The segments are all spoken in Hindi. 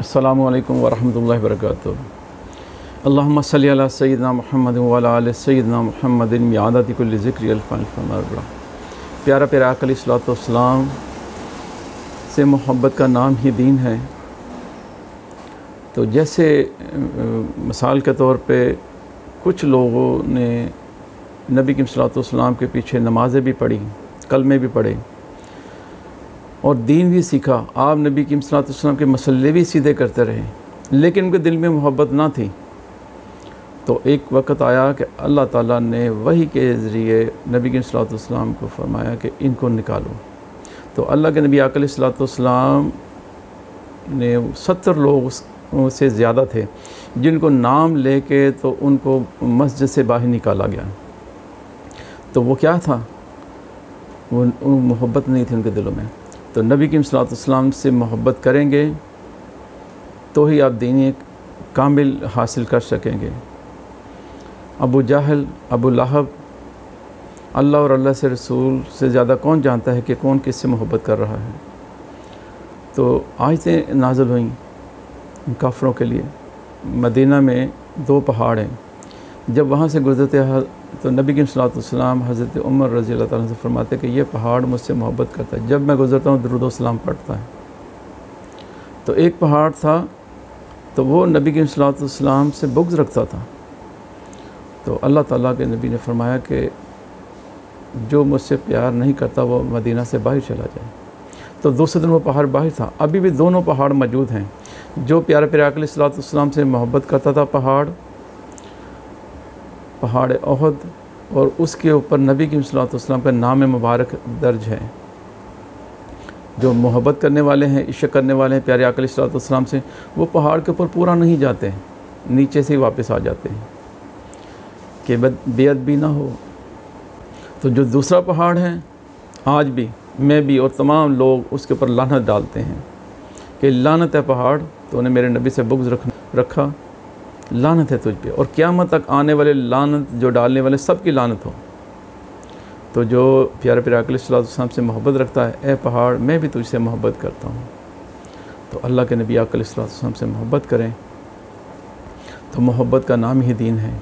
अस्सलामु अलैकुम वरहमतुल्लाहि वबरकातुहू। अल्लाहुम्मा सल्लि अला सय्यिदिना मुहम्मद व अला आलि सय्यिदिना मुहम्मदिन मिआदति कुल्लि ज़िक्रि अल्फ़ मररा। प्यारा प्यारा आका अलैहिस्सलातु वस्सलाम से मोहब्बत का नाम ही दीन है। तो जैसे मिसाल के तौर पे कुछ लोगों ने नबी की सल्लल्लाहु अलैहि वसल्लम के पीछे नमाज़ें भी पढ़ी, कलमे भी पढ़े और दीन भी सीखा। आप नबी की सल्लल्लाहु अलैहि वसल्लम के मसले भी सीधे करते रहे, लेकिन उनके दिल में मोहब्बत ना थी। तो एक वक्त आया कि अल्लाह ताला ने वही के ज़रिए नबी की सल्लल्लाहु अलैहि वसल्लम को फरमाया कि इनको निकालो। तो अल्लाह के नबी आका अलैहि वसल्लम ने 70 लोग से ज़्यादा थे जिनको नाम लेके तो उनको मस्जिद से बाहर निकाला गया। तो वो क्या था, वो मोहब्बत नहीं थी उनके दिलों में। तो नबी की सल्लल्लाहु अलैहि वसल्लम से मोहब्बत करेंगे तो ही आप दीन कामिल हासिल कर सकेंगे। अबू जहल, अबू लहब, अल्लाह और अल्लाह से रसूल से ज़्यादा कौन जानता है कि कौन किससे मोहब्बत कर रहा है। तो आयतें नाज़िल हुई काफ़रों के लिए। मदीना में 2 पहाड़ हैं, जब वहाँ से गुज़रते तो नबी की सल्लल्लाहु अलैहि वसल्लम हज़रत उमर रज़ी अल्लाह ताला से फरमाते कि ये पहाड़ मुझसे मोहब्बत करता है, जब मैं गुज़रता हूँ दुरूद व सलाम पढ़ता है। तो एक पहाड़ था तो वो नबी की सल्लल्लाहु अलैहि वसल्लम से बुग़्ज़ रखता था। तो अल्लाह ताला के नबी ने फरमाया कि जो मुझसे प्यार नहीं करता वो मदीना से बाहर चला जाए। तो दूसरे दिन वो पहाड़ बाहर था। अभी भी दोनों पहाड़ मौजूद हैं। जो प्यारे प्यारे आका अलैहि वसल्लम से मोहब्बत करता था पहाड़ ओहद, और उसके ऊपर नबी की सल्लल्लाहु अलैहि वसल्लम का नाम मुबारक दर्ज है। जो मोहब्बत करने वाले हैं, इश्क करने वाले हैं प्यारे आका अलैहि वसल्लम से, वो पहाड़ के ऊपर पूरा नहीं जाते, नीचे से ही वापस आ जाते हैं कि बेअदबी ना हो। तो जो दूसरा पहाड़ है, आज भी मैं भी और तमाम लोग उसके ऊपर लानत डालते हैं कि लानत है पहाड़, तो उन्हें मेरे नबी से बुग़्ज़ रखा, लानत है तुझ पे, और क़यामत तक आने वाले लानत जो डालने वाले सब की लानत हो। तो जो प्यारे प्यारे आका अलैहि वसल्लम से मोहब्बत रखता है, ए पहाड़ मैं भी तुझसे मोहब्बत करता हूँ। तो अल्लाह के नबी आका अलैहि वसल्लम से मोहब्बत करें तो मोहब्बत का नाम ही दीन है।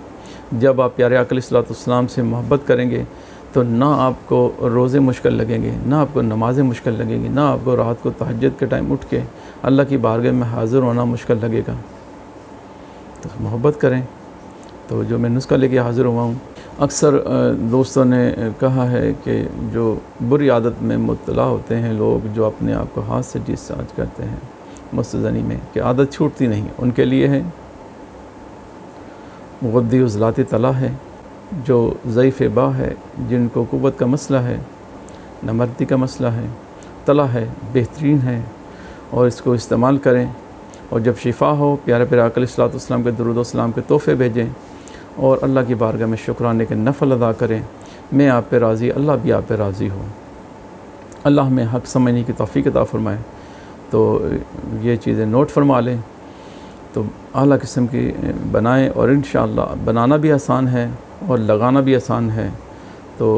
जब आप प्यारे आका अलैहि वसल्लम से मोहब्बत करेंगे तो ना आपको रोज़े मुश्किल लगेंगे, ना आपको नमाज़ें मुश्किल लगेंगी, ना आपको रात को तहज्जुद के टाइम उठ के अल्लाह की बारगाह में हाज़िर होना मुश्किल लगेगा। तो मोहब्बत करें। तो जो मैं नुस्खा लेके हाज़िर हुआ हूँ, अक्सर दोस्तों ने कहा है कि जो बुरी आदत में मुब्तला होते हैं लोग, जो अपने आप को हाथ से डिस्चार्ज करते हैं मुस्तज़नी में, कि आदत छूटती नहीं, उनके लिए है मुग़द्दी उज़लाती तला है, जो ज़ईफ़ बा है, जिनको क़ुव्वत का मसला है, नमर्दी का मसला है, तला है, बेहतरीन है, और इसको इस्तेमाल करें। और जब शिफ़ा हो, प्यारे प्यारे आका अलैहि वसल्लम के दुरूद व सलाम के तोहफ़े भेजें और अल्लाह की बारगाह में शुक्राने के नफ़ल अदा करें। मैं आप पे राज़ी, अल्लाह भी आप पे राज़ी हो। अल्लाह हमें हक़ समझने की तौफ़ीक़ अता फ़रमाए। तो ये चीज़ें नोट फरमा लें, तो आला किस्म की बनाएं, और इंशाअल्लाह बनाना भी आसान है और लगाना भी आसान है। तो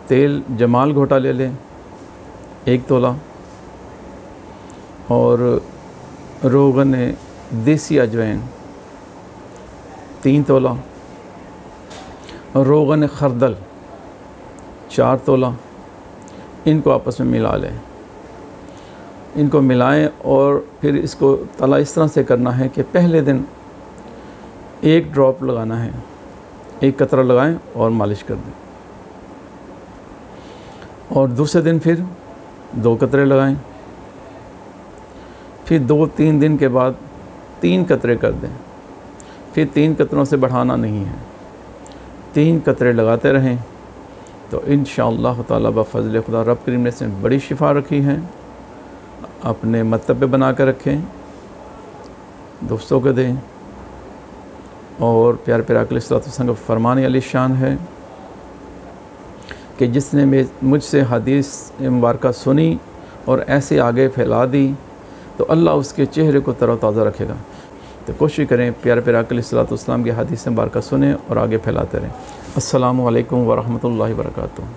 तेल जमाल घोटा ले लें 1 तोला, और रोगन देसी अजवैन 3 तोला, रोगन खरदल 4 तोला। इनको आपस में मिला लें, इनको मिलाएं, और फिर इसको तला इस तरह से करना है कि पहले दिन 1 ड्रॉप लगाना है, 1 कतरा लगाएं और मालिश कर दें, और दूसरे दिन फिर 2 कतरे लगाएं, फिर 2-3 दिन के बाद 3 कतरे कर दें, फिर 3 कतरों से बढ़ाना नहीं है, 3 कतरे लगाते रहें। तो इंशाअल्लाह ताला बफ़ज़ल खुदा रब करीम ने इसमें बड़ी शिफा रखी है। अपने मतलब पे बना कर रखें, दोस्तों को दें, और प्यारे प्यारे आका अलैहि वसल्लम का फरमान अली शान है कि जिसने मुझसे हदीस मुबारका सुनी और ऐसे आगे फैला दी तो अल्लाह उसके चेहरे को तरोताज़ा रखेगा। तो कोशिश करें प्यारे प्यारे आका अलैहि वसल्लम की हदीस मुबारका सुने और आगे फैलाते रहें। अस्सलामु अलैकुम व रहमतुल्लाहि व बरकातुहू।